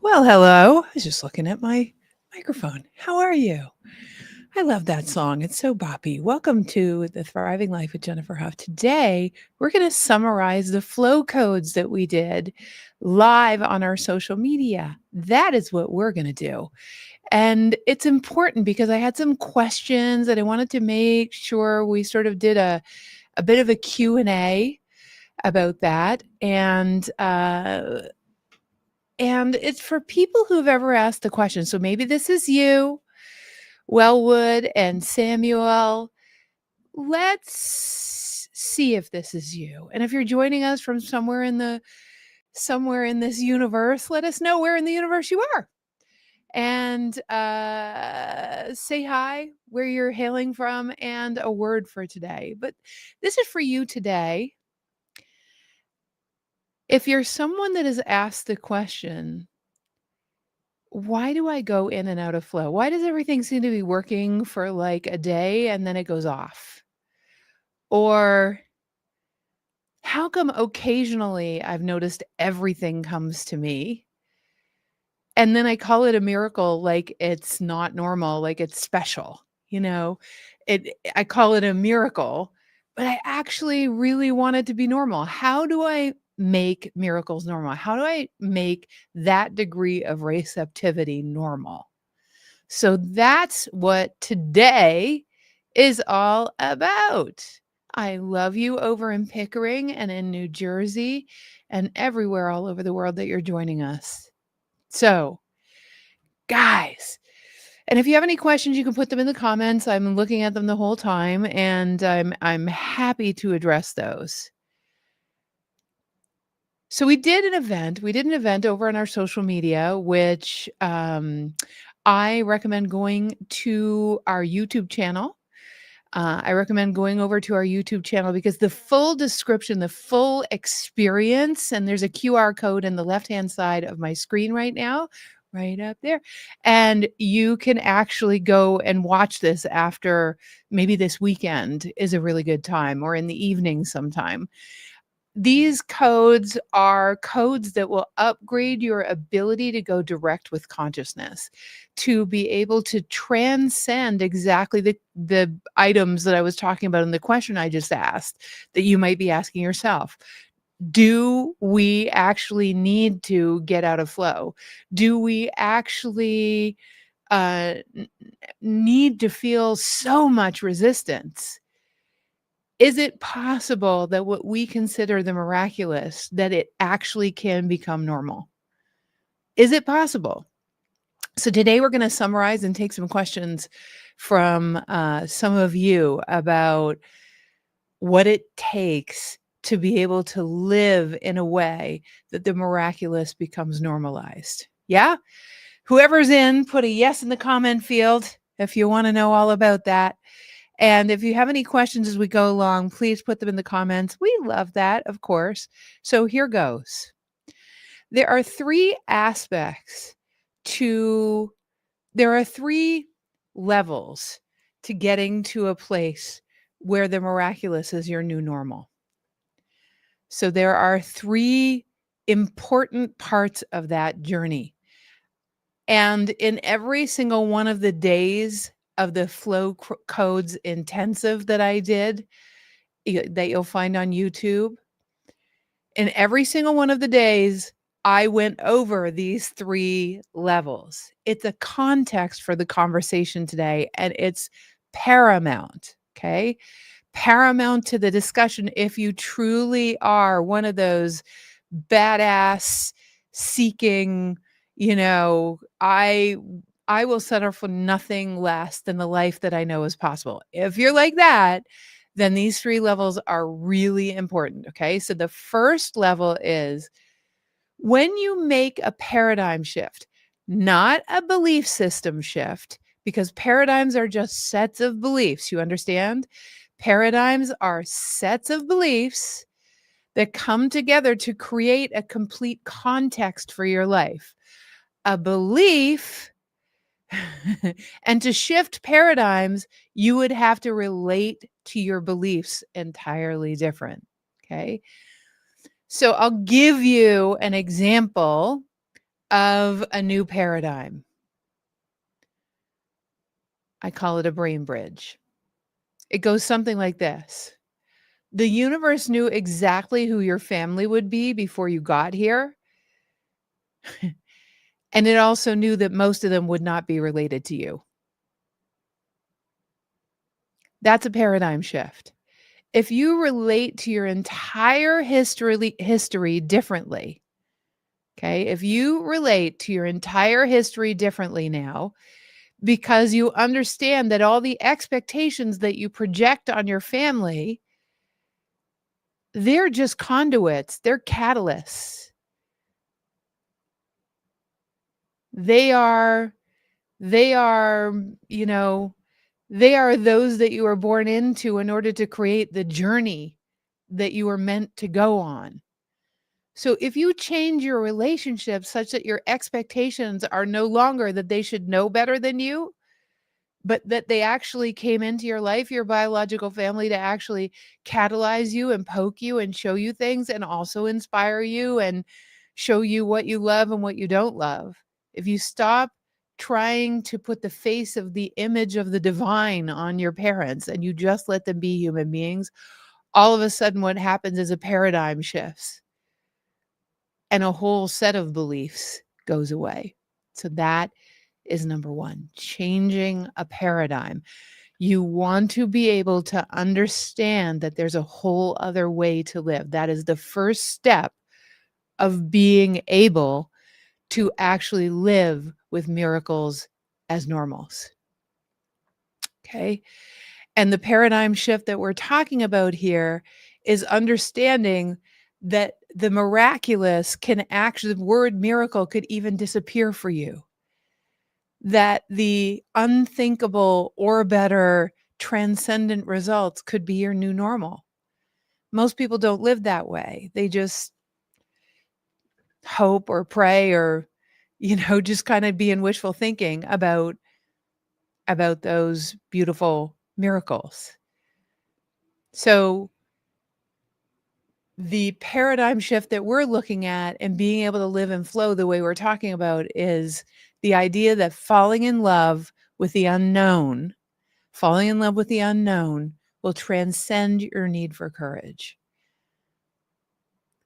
Well, hello. I was just looking at my microphone. How are you? I love that song. It's so boppy. Welcome to The Thriving Life with Jennifer Hough. Today, we're going to summarize the flow codes that we did live on our social media. That is what we're going to do. And it's important because I had some questions and I wanted to make sure we sort of did a bit of a Q&A about that. And it's for people who've ever asked the question. So maybe this is you, Wellwood and Samuel. Let's see if this is you. And if you're joining us from somewhere in this universe, let us know where in the universe you are. And say hi, where you're hailing from, and a word for today. But this is for you today. If you're someone that has asked the question, why do I go in and out of flow? Why does everything seem to be working for like a day and then it goes off? Or how come occasionally I've noticed everything comes to me and then I call it a miracle, like it's not normal, like it's special, you know? I call it a miracle, but I actually really want it to be normal. How do I make miracles normal? How do I make that degree of receptivity normal? So that's what today is all about. I love you over in Pickering and in New Jersey and everywhere all over the world that you're joining us. So, guys, and if you have any questions, you can put them in the comments. I'm looking at them the whole time and I'm happy to address those. So we did an event. We did an event over on our social media, which I recommend going to our YouTube channel. I recommend going over to our YouTube channel because the full description, the full experience, and there's a QR code in the left-hand side of my screen right now, right up there. And you can actually go and watch this after maybe this weekend is a really good time or in the evening sometime. These codes are codes that will upgrade your ability to go direct with consciousness, to be able to transcend exactly the items that I was talking about in the question I just asked that you might be asking yourself. Do we actually need to get out of flow? Do we actually need to feel so much resistance? Is it possible that what we consider the miraculous, that it actually can become normal? Is it possible? So today we're going to summarize and take some questions from some of you about what it takes to be able to live in a way that the miraculous becomes normalized. Yeah? Whoever's in, put a yes in the comment field if you want to know all about that. And if you have any questions as we go along, please put them in the comments. We love that, of course. So here goes. There are three levels to getting to a place where the miraculous is your new normal. So there are three important parts of that journey. And in every single one of the days of the flow codes intensive that I did, that you'll find on YouTube, in every single one of the days, I went over these three levels. It's a context for the conversation today, and it's paramount, okay? Paramount to the discussion if you truly are one of those badass seeking, I will settle for nothing less than the life that I know is possible. If you're like that, then these three levels are really important, okay? So the first level is when you make a paradigm shift, not a belief system shift, because paradigms are just sets of beliefs, you understand? Paradigms are sets of beliefs that come together to create a complete context for your life. A belief, and to shift paradigms, you would have to relate to your beliefs entirely different. Okay. So I'll give you an example of a new paradigm. I call it a brain bridge. It goes something like this. The universe knew exactly who your family would be before you got here, and it also knew that most of them would not be related to you. That's a paradigm shift. If you relate to your entire history differently, okay? If you relate to your entire history differently now because you understand that all the expectations that you project on your family, they're just conduits, they're catalysts. They are they are, you know, they are those that you were born into in order to create the journey that you were meant to go on. So if you change your relationship such that your expectations are no longer that they should know better than you, but that they actually came into your life, your biological family, to actually catalyze you and poke you and show you things and also inspire you and show you what you love and what you don't love. If you stop trying to put the face of the image of the divine on your parents and you just let them be human beings, all of a sudden what happens is a paradigm shifts and a whole set of beliefs goes away. So that is number one, changing a paradigm. You want to be able to understand that there's a whole other way to live. That is the first step of being able to actually live with miracles as normals. Okay. And the paradigm shift that we're talking about here is understanding that the miraculous can actually, the word miracle could even disappear for you. That the unthinkable or better transcendent results could be your new normal. Most people don't live that way. They just hope or pray or, just kind of be in wishful thinking about those beautiful miracles. So the paradigm shift that we're looking at and being able to live and flow the way we're talking about is the idea that falling in love with the unknown will transcend your need for courage.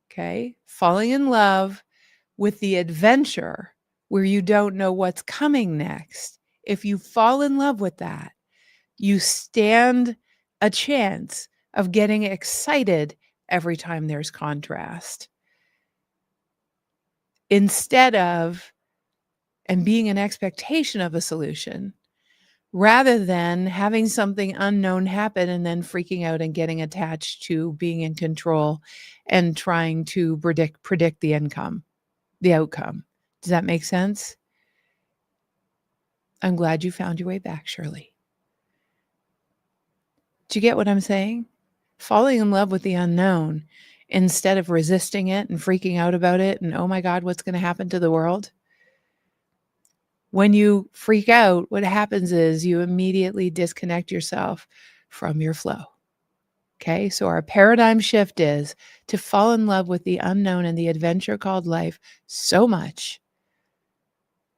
Okay? Falling in love with the adventure where you don't know what's coming next. If you fall in love with that, you stand a chance of getting excited every time there's contrast. Instead of, and being an expectation of a solution, rather than having something unknown happen and then freaking out and getting attached to being in control and trying to predict the outcome. Does that make sense? I'm glad you found your way back, Shirley. Do you get what I'm saying? Falling in love with the unknown instead of resisting it and freaking out about it and, oh my God, what's going to happen to the world? When you freak out, what happens is you immediately disconnect yourself from your flow. Okay, so our paradigm shift is to fall in love with the unknown and the adventure called life so much,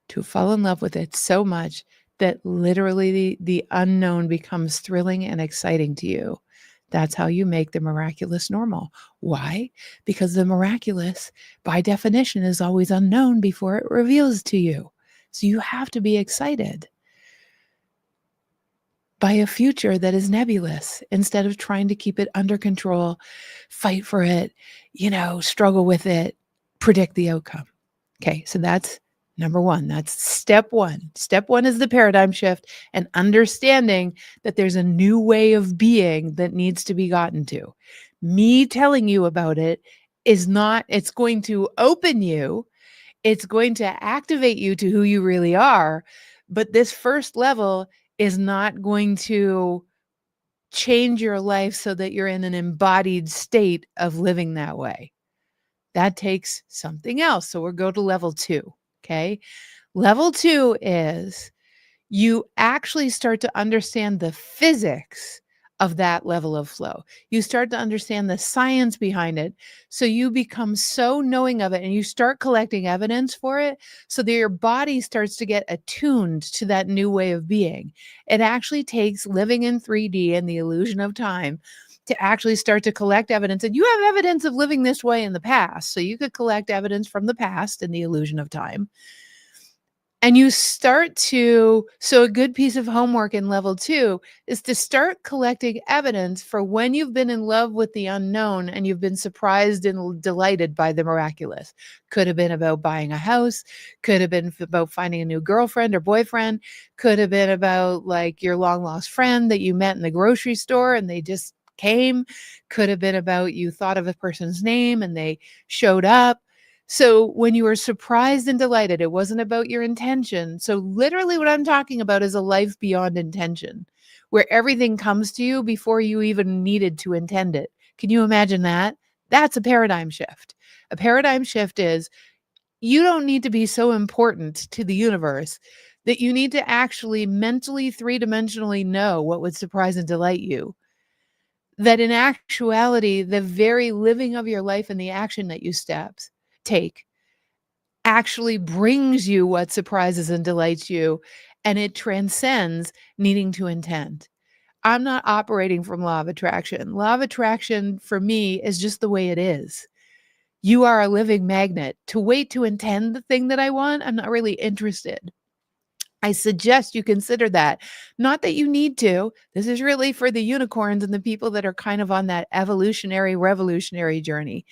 to fall in love with it so much that literally the unknown becomes thrilling and exciting to you. That's how you make the miraculous normal. Why? Because the miraculous, by definition, is always unknown before it reveals to you. So you have to be excited by a future that is nebulous instead of trying to keep it under control, fight for it, struggle with it, predict the outcome. Okay, so that's number one. That's step one. Step one is the paradigm shift and understanding that there's a new way of being that needs to be gotten to. Me telling you about it is not, it's going to open you, it's going to activate you to who you really are. But this first level is not going to change your life so that you're in an embodied state of living that way. That takes something else. So we'll go to level 2. Okay. Level 2 is you actually start to understand the physics of that level of flow. You start to understand the science behind it. So you become so knowing of it and you start collecting evidence for it so that your body starts to get attuned to that new way of being. It actually takes living in 3D and the illusion of time to actually start to collect evidence. And you have evidence of living this way in the past. So you could collect evidence from the past in the illusion of time. And you start to, so a good piece of homework in level 2 is to start collecting evidence for when you've been in love with the unknown and you've been surprised and delighted by the miraculous. Could have been about buying a house, could have been about finding a new girlfriend or boyfriend, could have been about like your long lost friend that you met in the grocery store and they just came, could have been about you thought of a person's name and they showed up. So when you were surprised and delighted, it wasn't about your intention. So literally what I'm talking about is a life beyond intention, where everything comes to you before you even needed to intend it. Can you imagine that? That's a paradigm shift. A paradigm shift is you don't need to be so important to the universe that you need to actually mentally, three-dimensionally know what would surprise and delight you. That in actuality, the very living of your life and the action that you take actually brings you what surprises and delights you, and it transcends needing to intend. I'm not operating from law of attraction. Law of attraction for me is just the way it is. You are a living magnet. To wait to intend the thing that I want, I'm not really interested. I suggest you consider that. Not that you need to. This is really for the unicorns and the people that are kind of on that evolutionary, revolutionary journey.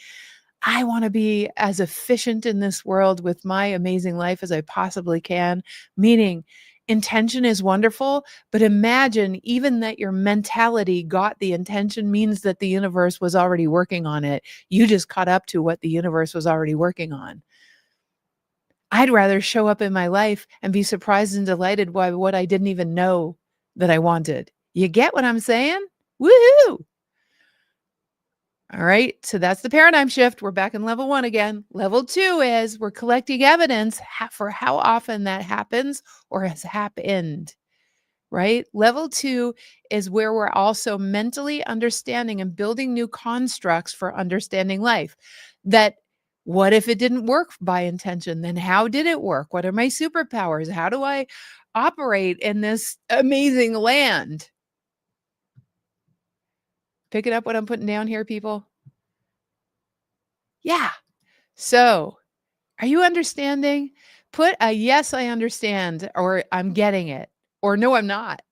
I want to be as efficient in this world with my amazing life as I possibly can, meaning intention is wonderful, but imagine even that your mentality got the intention means that the universe was already working on it. You just caught up to what the universe was already working on. I'd rather show up in my life and be surprised and delighted by what I didn't even know that I wanted. You get what I'm saying? Woohoo! All right. So that's the paradigm shift. We're back in level 1 again. Level 2 is we're collecting evidence for how often that happens or has happened. Right. Level 2 is where we're also mentally understanding and building new constructs for understanding life. That what if it didn't work by intention? Then how did it work? What are my superpowers? How do I operate in this amazing land? Picking up what I'm putting down here, people? Yeah. So, are you understanding? Put a yes, I understand, or I'm getting it, or no, I'm not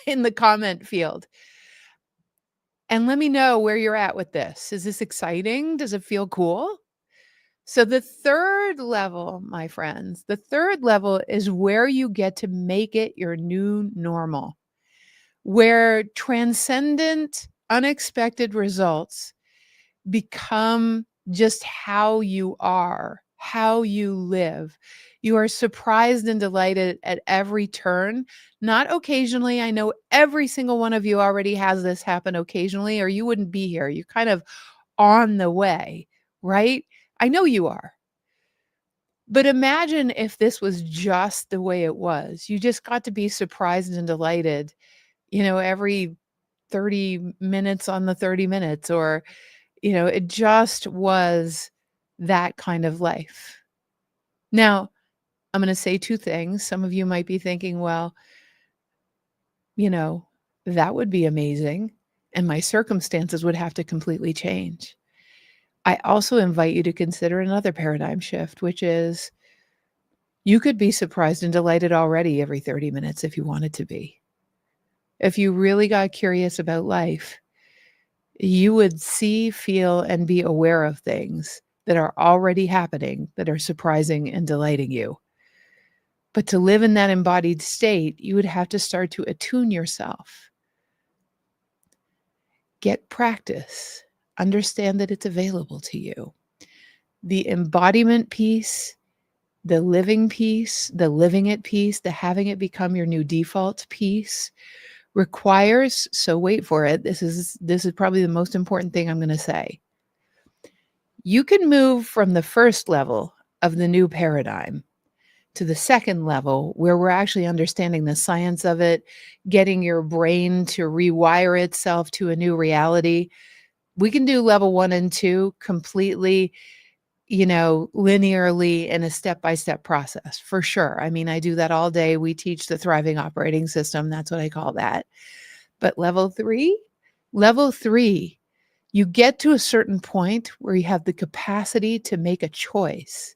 in the comment field. And let me know where you're at with this. Is this exciting? Does it feel cool? So, the third level, my friends, the third level is where you get to make it your new normal, where transcendent, unexpected results become just how you are, how you live. You are surprised and delighted at every turn, not occasionally. I know every single one of you already has this happen occasionally, or you wouldn't be here. You're kind of on the way, right? I know you are. But imagine if this was just the way it was. You just got to be surprised and delighted, every 30 minutes on the 30 minutes, or it just was that kind of life. Now, I'm going to say 2 things. Some of you might be thinking, well, you know, that would be amazing, and my circumstances would have to completely change. I also invite you to consider another paradigm shift, which is you could be surprised and delighted already every 30 minutes if you wanted to be. If you really got curious about life, you would see, feel, and be aware of things that are already happening that are surprising and delighting you. But to live in that embodied state, you would have to start to attune yourself. Get practice. Understand that it's available to you. The embodiment piece, the living piece, the living it piece, the having it become your new default piece requires, so wait for it. This is probably the most important thing I'm going to say. You can move from the first level of the new paradigm to the second level where we're actually understanding the science of it, getting your brain to rewire itself to a new reality. We can do level 1 and 2 completely, linearly in a step-by-step process, for sure. I mean, I do that all day. We teach the thriving operating system. That's what I call that. But level 3, you get to a certain point where you have the capacity to make a choice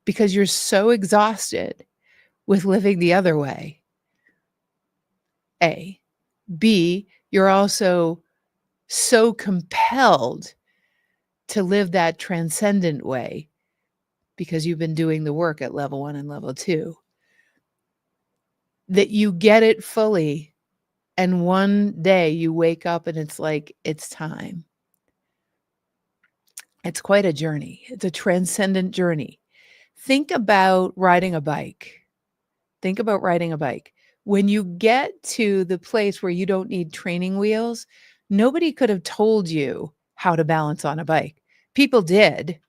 because you're so exhausted with living the other way. A. B, you're also so compelled to live that transcendent way because you've been doing the work at level 1 and level 2 that you get it fully. And one day you wake up and it's like, it's time. It's quite a journey. It's a transcendent journey. Think about riding a bike. Think about riding a bike. When you get to the place where you don't need training wheels, nobody could have told you how to balance on a bike. People did.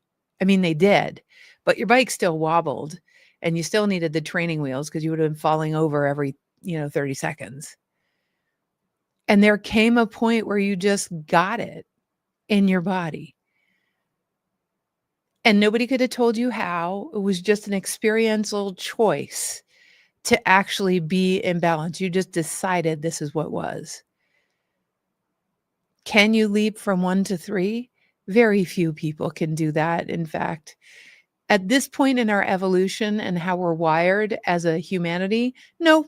I mean, they did, but your bike still wobbled and you still needed the training wheels because you would have been falling over every, 30 seconds. And there came a point where you just got it in your body. And nobody could have told you how. It was just an experiential choice to actually be in balance. You just decided this is what was. Can you leap from 1 to 3? Very few people can do that. In fact, at this point in our evolution and how we're wired as a humanity, no.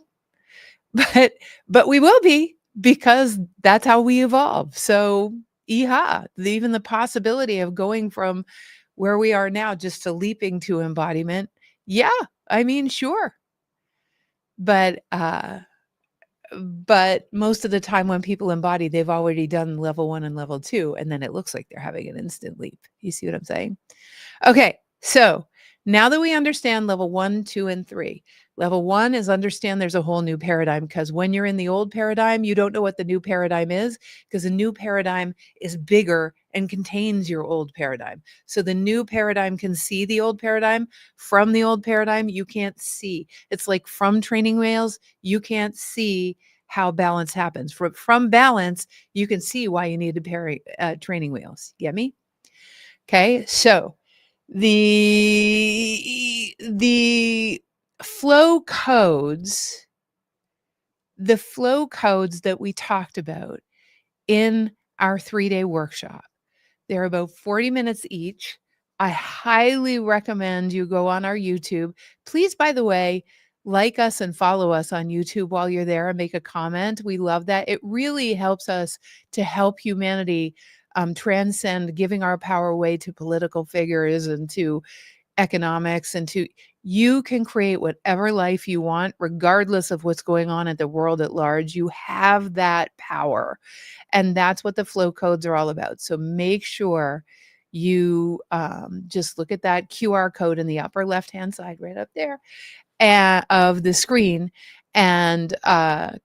But we will be because that's how we evolve. So, even the possibility of going from where we are now just to leaping to embodiment. Yeah, I mean, sure. But most of the time when people embody, they've already done level 1 and level 2, and then it looks like they're having an instant leap. You see what I'm saying? Okay, so now that we understand level 1, 2, and 3, level 1 is understand there's a whole new paradigm because when you're in the old paradigm, you don't know what the new paradigm is because the new paradigm is bigger and contains your old paradigm. So the new paradigm can see the old paradigm. From the old paradigm, you can't see. It's like from training wheels, you can't see how balance happens. From balance, you can see why you need training wheels. Get me? Okay, so the flow codes the flow codes that we talked about in our 3-day workshop, they're about 40 minutes each. I highly recommend you go on our YouTube. Please, by the way, like us and follow us on YouTube while you're there and make a comment. We love that. It really helps us to help humanity transcend giving our power away to political figures and to economics and to you can create whatever life you want regardless of what's going on in the world at large. You have that power, and that's what the flow codes are all about. So make sure you just look at that QR code in the upper left hand side right up there of the screen and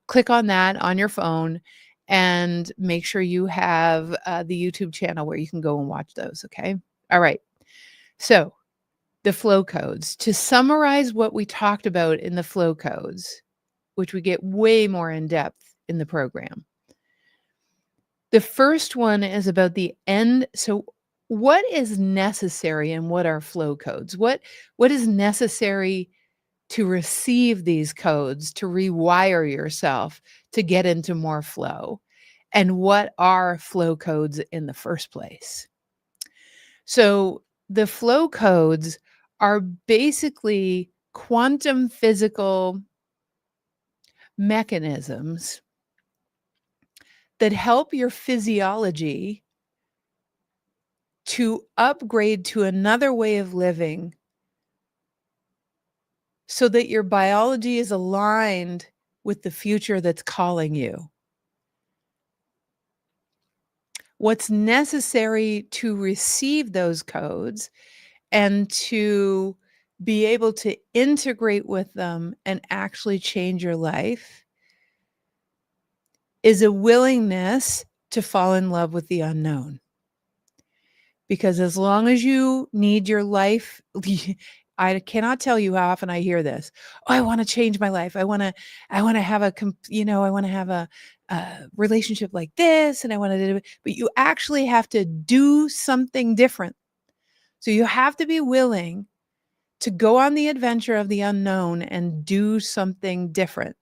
click on that on your phone and make sure you have the YouTube channel where you can go and watch those. Okay. All right. So the flow codes. To summarize what we talked about in the flow codes, which we get way more in depth in the program. The first one is about the end. So what is necessary and what are flow codes? What is necessary to receive these codes, to rewire yourself, to get into more flow? And what are flow codes in the first place? So the flow codes are basically quantum physical mechanisms that help your physiology to upgrade to another way of living so that your biology is aligned with the future that's calling you. What's necessary to receive those codes and to be able to integrate with them and actually change your life is a willingness to fall in love with the unknown. Because as long as you need your life, I cannot tell you how often I hear this. "Oh, I wanna change my life. I wanna have a I wanna have a relationship like this, and I wanna do," but you actually have to do something different. So you have to be willing to go on the adventure of the unknown and do something different.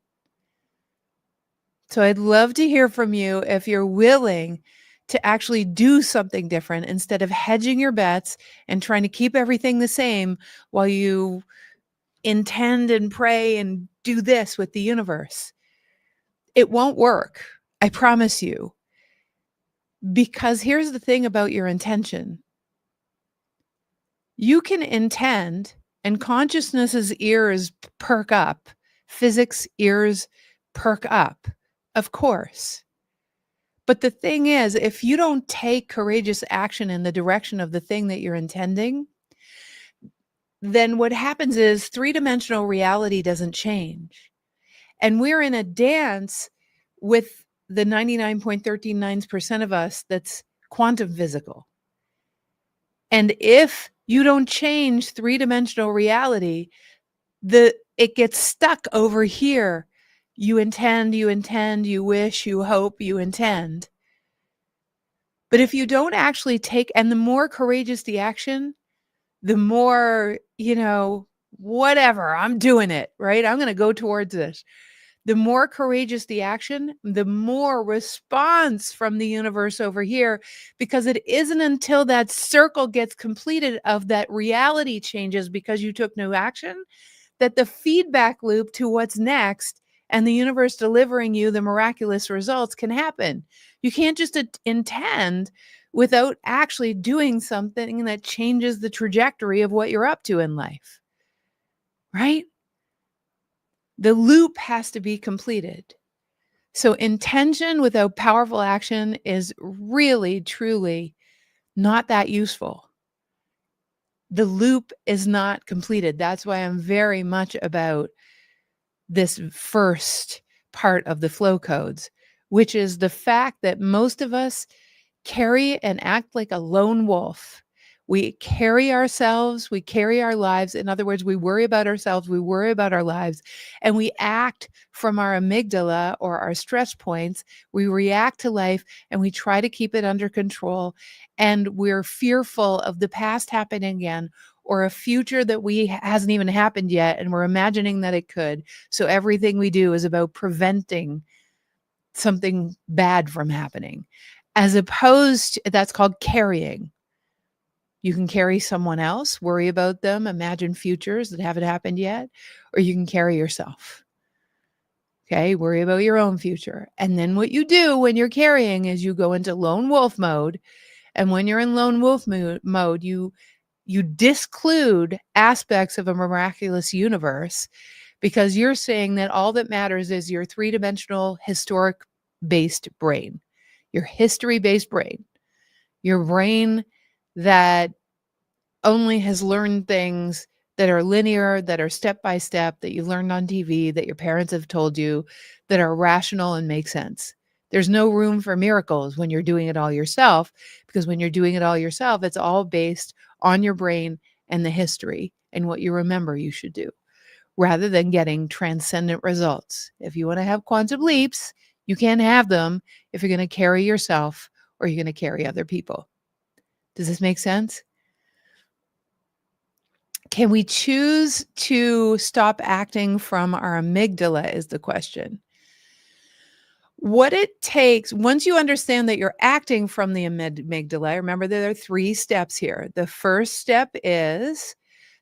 So I'd love to hear from you if you're willing to actually do something different instead of hedging your bets and trying to keep everything the same while you intend and pray and do this with the universe. It won't work. I promise you. Because here's the thing about your intention. You can intend and consciousness's ears perk up. Physics ears perk up. Of course. But the thing is, if you don't take courageous action in the direction of the thing that you're intending, then what happens is three-dimensional reality doesn't change. And we're in a dance with the 99.139% of us that's quantum physical. And if you don't change three-dimensional reality, it gets stuck over here. You intend, you wish, you hope, you intend. But if you don't actually take, and the more courageous the action, the more, whatever, I'm doing it, right? I'm going to go towards this. The more courageous the action, the more response from the universe over here, because it isn't until that circle gets completed of that reality changes because you took no action, that the feedback loop to what's next and the universe delivering you the miraculous results can happen. You can't just intend without actually doing something that changes the trajectory of what you're up to in life, right? The loop has to be completed. So intention without powerful action is really, truly not that useful. The loop is not completed. That's why I'm very much about this first part of the flow codes, which is the fact that most of us carry and act like a lone wolf. We carry ourselves, we carry our lives. In other words, we worry about ourselves, we worry about our lives, and we act from our amygdala or our stress points. We react to life and we try to keep it under control. And we're fearful of the past happening again or a future that hasn't even happened yet. And we're imagining that it could. So everything we do is about preventing something bad from happening, as opposed to, that's called carrying. You can carry someone else, worry about them, imagine futures that haven't happened yet, or you can carry yourself. Okay, worry about your own future. And then what you do when you're carrying is you go into lone wolf mode. And when you're in lone wolf mode, you disclude aspects of a miraculous universe, because you're saying that all that matters is your three-dimensional historic-based brain, your history-based brain, your brain that only has learned things that are linear, that are step-by-step, that you learned on TV, that your parents have told you, that are rational and make sense. There's no room for miracles when you're doing it all yourself, because when you're doing it all yourself, it's all based on your brain and the history and what you remember you should do, rather than getting transcendent results. If you want to have quantum leaps, you can't have them if you're going to carry yourself or you're going to carry other people. Does this make sense? Can we choose to stop acting from our amygdala is the question. What it takes, once you understand that you're acting from the amygdala, remember there are 3 steps here. The first step is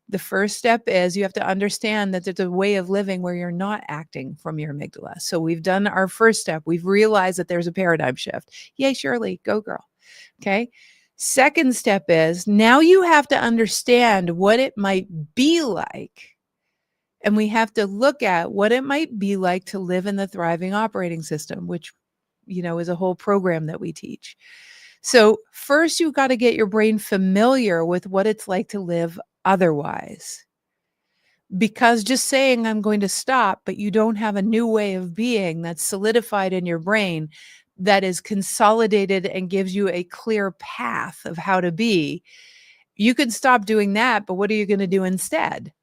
you have to understand that there's a way of living where you're not acting from your amygdala. So we've done our first step. We've realized that there's a paradigm shift. Yay, Shirley, go girl. Okay. Second step is now you have to understand what it might be like. And we have to look at what it might be like to live in the thriving operating system, which, is a whole program that we teach. So first, you've got to get your brain familiar with what it's like to live otherwise. Because just saying I'm going to stop, but you don't have a new way of being that's solidified in your brain, that is consolidated and gives you a clear path of how to be, You could stop doing that, but what are you going to do instead?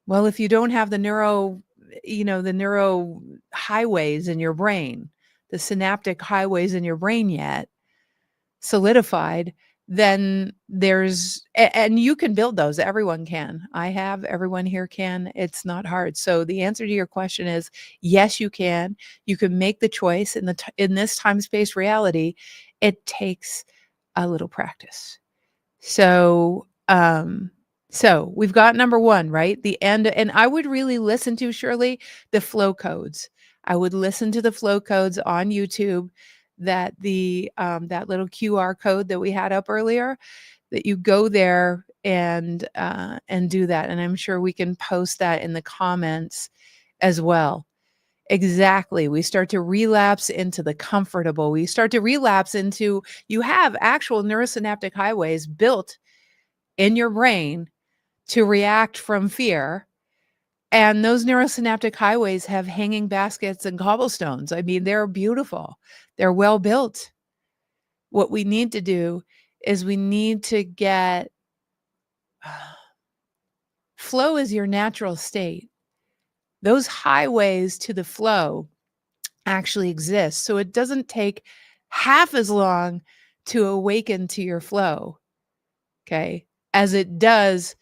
Well, if you don't have the the neuro highways in your brain, the synaptic highways in your brain yet solidified, then and you can build those. Everyone can. I have, everyone here can. It's not hard. So the answer to your question is yes, you can. You can make the choice in this time space reality. It takes a little practice. So we've got number one, right? The end. And I would really listen to, Shirley, the flow codes. I would listen to the flow codes on YouTube, that little QR code that we had up earlier, that you go there and do that. And I'm sure we can post that in the comments as well. Exactly. We start to relapse into the comfortable. We start to relapse into, you have actual neurosynaptic highways built in your brain to react from fear. And those neurosynaptic highways have hanging baskets and cobblestones. I mean, they're beautiful. They're well built. What we need to do is we need to get flow is your natural state. Those highways to the flow actually exist. So it doesn't take half as long to awaken to your flow, okay, as it does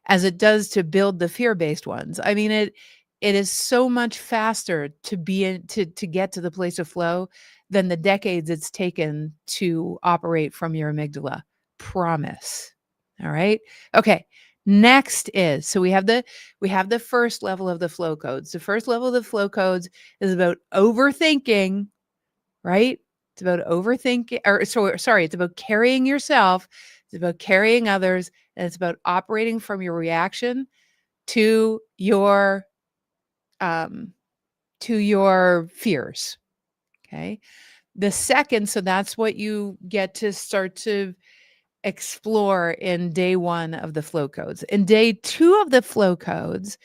as it does to build the fear-based ones. I mean, it is so much faster to to get to the place of flow than the decades it's taken to operate from your amygdala. Promise. All right. Okay. Next is, so we have the first level of the flow codes. The first level of the flow codes is about overthinking, right? It's about overthinking, or sorry, it's about carrying yourself, it's about carrying others, and it's about operating from your reaction to your um to your fears. Okay. The second, so that's what you get to start to explore in day one of the flow codes. In day two of the flow codes,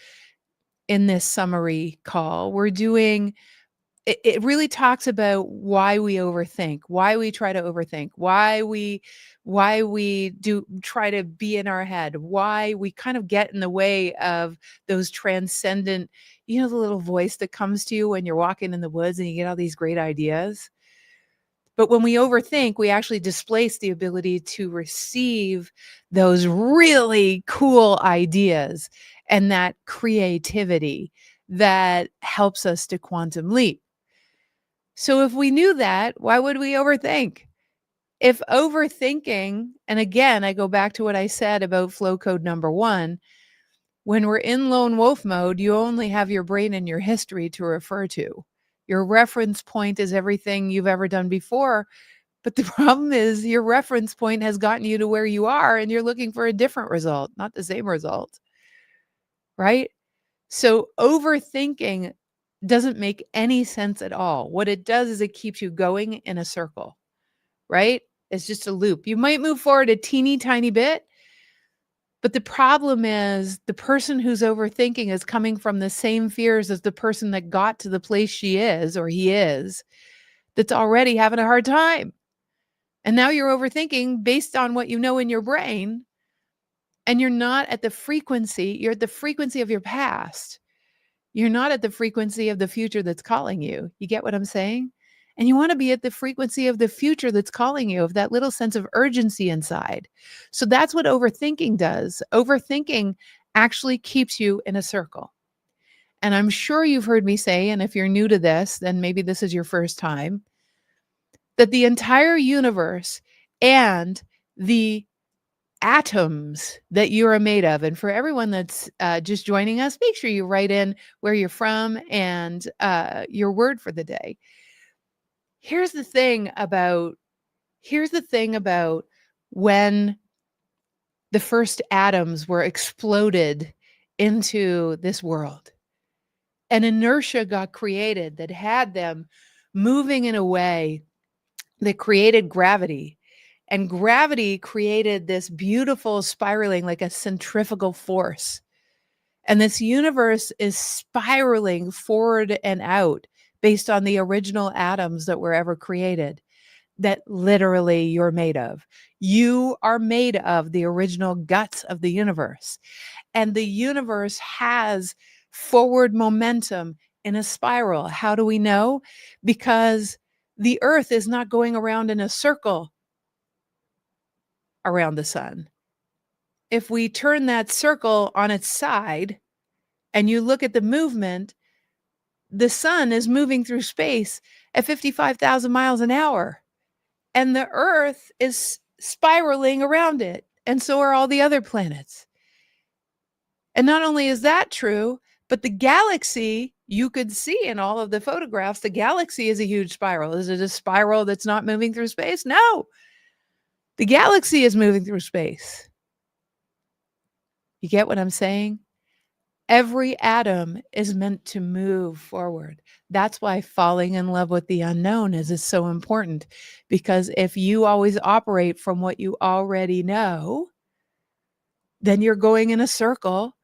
in this summary call, we're doing it really talks about why we overthink, why we try to overthink, why we do try to be in our head, why we kind of get in the way of those transcendent, the little voice that comes to you when you're walking in the woods and you get all these great ideas. But when we overthink, we actually displace the ability to receive those really cool ideas and that creativity that helps us to quantum leap. So if we knew that, why would we overthink? If overthinking, and again, I go back to what I said about flow code number one, when we're in lone wolf mode, you only have your brain and your history to refer to. Your reference point is everything you've ever done before. But the problem is your reference point has gotten you to where you are and you're looking for a different result, not the same result. Right? So overthinking doesn't make any sense at all. What it does is it keeps you going in a circle, right? It's just a loop. You might move forward a teeny tiny bit, but the problem is the person who's overthinking is coming from the same fears as the person that got to the place she is or he is, that's already having a hard time. And now you're overthinking based on what you know in your brain, and you're not at the frequency, you're at the frequency of your past. You're not at the frequency of the future that's calling you. You get what I'm saying? And you want to be at the frequency of the future that's calling you, of that little sense of urgency inside. So that's what overthinking does. Overthinking actually keeps you in a circle. And I'm sure you've heard me say, and if you're new to this, then maybe this is your first time, that the entire universe and the atoms that you are made of. And for everyone that's just joining us, make sure you write in where you're from and your word for the day. Here's the thing about when the first atoms were exploded into this world. An inertia got created that had them moving in a way that created gravity. And gravity created this beautiful spiraling, like a centrifugal force. And this universe is spiraling forward and out based on the original atoms that were ever created. that literally you're made of. You are made of the original guts of the universe. And the universe has forward momentum in a spiral. How do we know? Because the earth is not going around in a circle around the sun. If we turn that circle on its side and you look at the movement, the sun is moving through space at 55,000 miles an hour, and the earth is spiraling around it. And so are all the other planets. And not only is that true, but the galaxy, you could see in all of the photographs, the galaxy is a huge spiral. Is it a spiral that's not moving through space? No. The galaxy is moving through space. You get what I'm saying? Every atom is meant to move forward. That's why falling in love with the unknown is so important, because if you always operate from what you already know, then you're going in a circle.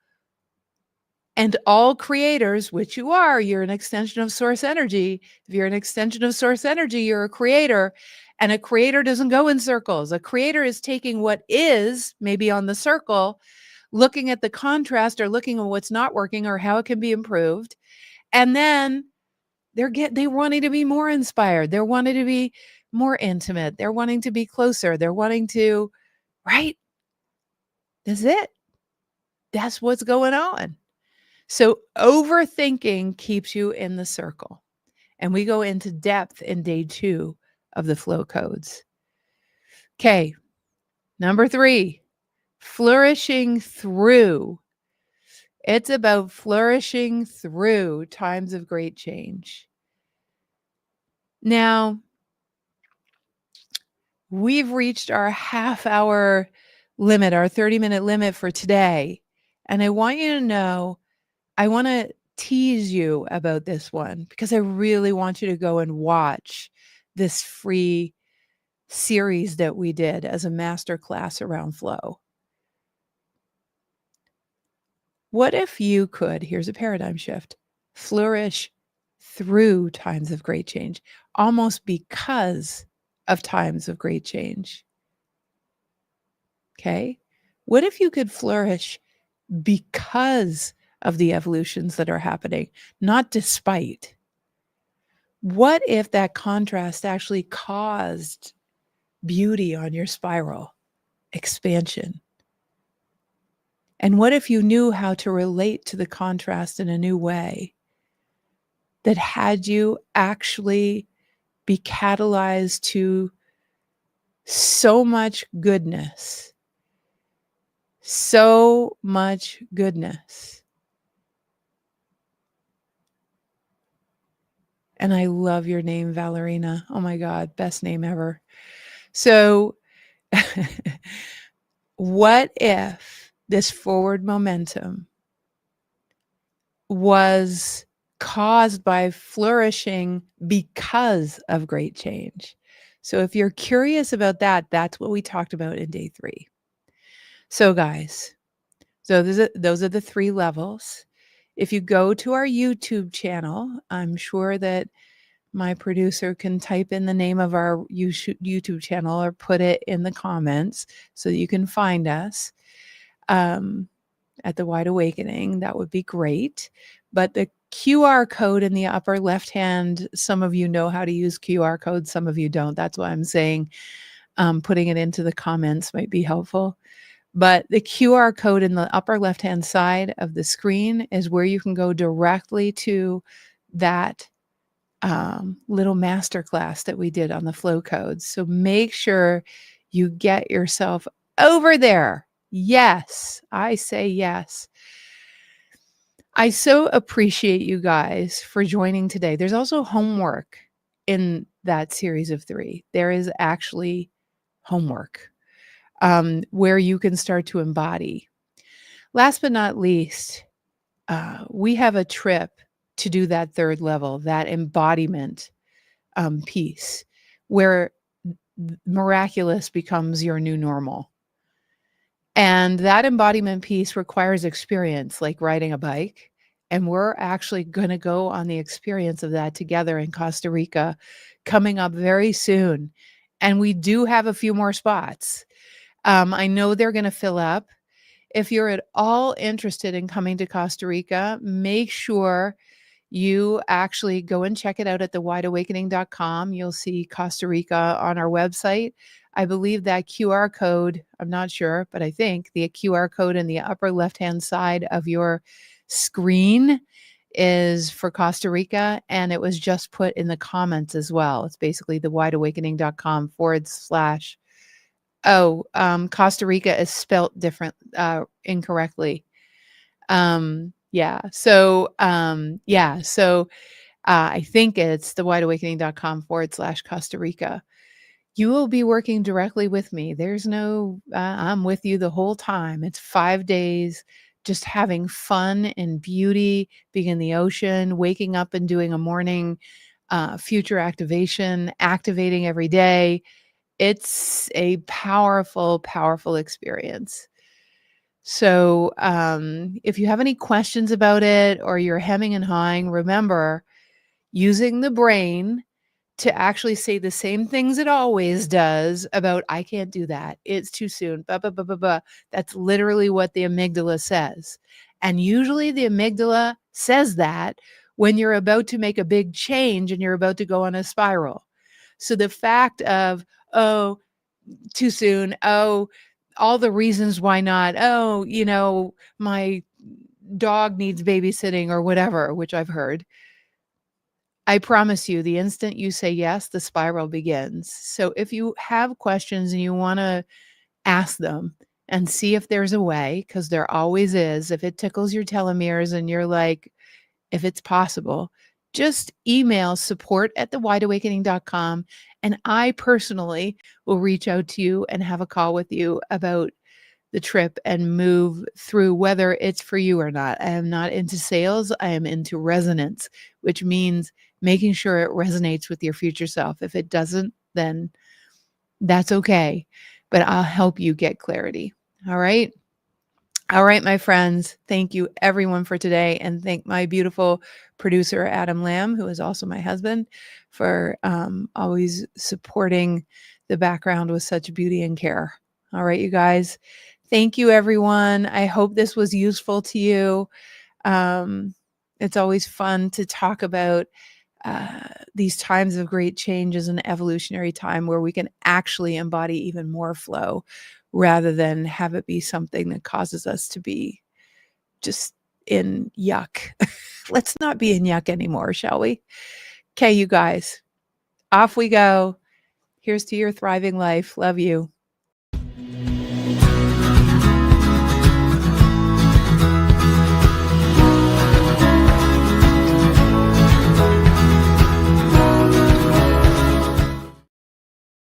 And all creators, which you are, you're an extension of source energy. If you're an extension of source energy, you're a creator. And a creator doesn't go in circles. A creator is taking what is maybe on the circle, looking at the contrast or looking at what's not working or how it can be improved. And then they wanting to be more inspired. They're wanting to be more intimate. They're wanting to be closer. They're wanting to, right? That's it. That's what's going on. So overthinking keeps you in the circle. And we go into depth in day 2 of the flow codes. Okay. Number 3, flourishing through. It's about flourishing through times of great change. Now, we've reached our half-hour limit, our 30-minute limit for today. And I want you to know, I want to tease you about this one because I really want you to go and watch this free series that we did as a master class around flow. What if you could, here's a paradigm shift, flourish through times of great change, almost because of times of great change? Okay. What if you could flourish because of the evolutions that are happening, not despite? What if that contrast actually caused beauty on your spiral, expansion? And what if you knew how to relate to the contrast in a new way that had you actually be catalyzed to so much goodness, so much goodness? And I love your name, Valerina. Oh my God, best name ever. So what if this forward momentum was caused by flourishing because of great change? So if you're curious about that, that's what we talked about in day 3. So guys, so those are the 3 levels. If you go to our YouTube channel, I'm sure that my producer can type in the name of our YouTube channel or put it in the comments so that you can find us at the Wide Awakening. That would be great. But the QR code in the upper left hand, some of you know how to use QR codes, some of you don't. That's why I'm saying putting it into the comments might be helpful. But the QR code in the upper left-hand side of the screen is where you can go directly to that little masterclass that we did on the flow codes. So make sure you get yourself over there. Yes, I say yes. I so appreciate you guys for joining today. There's also homework in that series of 3. There is actually homework where you can start to embody. Last but not least, we have a trip to do that 3rd level, that embodiment piece, where miraculous becomes your new normal. And that embodiment piece requires experience, like riding a bike. And we're actually going to go on the experience of that together in Costa Rica coming up very soon. and we do have a few more spots. I know they're going to fill up. If you're at all interested in coming to Costa Rica, make sure you actually go and check it out at thewideawakening.com. You'll see Costa Rica on our website. I believe that QR code, I'm not sure, but I think the QR code in the upper left-hand side of your screen is for Costa Rica, and it was just put in the comments as well. It's basically thewideawakening.com/. Costa Rica is spelt different, incorrectly. I think it's thewideawakening.com/Costa Rica. You will be working directly with me. There's no, I'm with you the whole time. It's 5 days, just having fun and beauty, being in the ocean, waking up and doing a morning future activation, activating every day. It's a powerful, powerful experience. So, if you have any questions about it or you're hemming and hawing, remember using the brain to actually say the same things it always does about, I can't do that. It's too soon. Blah, blah, blah, blah, blah. That's literally what the amygdala says. And usually the amygdala says that when you're about to make a big change and you're about to go on a spiral. So the fact of, oh, too soon. Oh, all the reasons why not. Oh, my dog needs babysitting or whatever, which I've heard. I promise you, the instant you say yes, the spiral begins. So if you have questions and you want to ask them and see if there's a way, because there always is, if it tickles your telomeres and you're like, if it's possible, just email support@thewideawakening.com. And I personally will reach out to you and have a call with you about the trip and move through whether it's for you or not. I am not into sales. I am into resonance, which means making sure it resonates with your future self. If it doesn't, then that's okay. But I'll help you get clarity. All right. All right, my friends. Thank you, everyone, for today. And thank my beautiful producer, Adam Lamb, who is also my husband, for always supporting the background with such beauty and care. All right, you guys. Thank you, everyone. I hope this was useful to you. It's always fun to talk about these times of great change as an evolutionary time where we can actually embody even more flow rather than have it be something that causes us to be just in yuck. Let's not be in yuck anymore, shall we? Okay, you guys, off we go. Here's to your thriving life. Love you.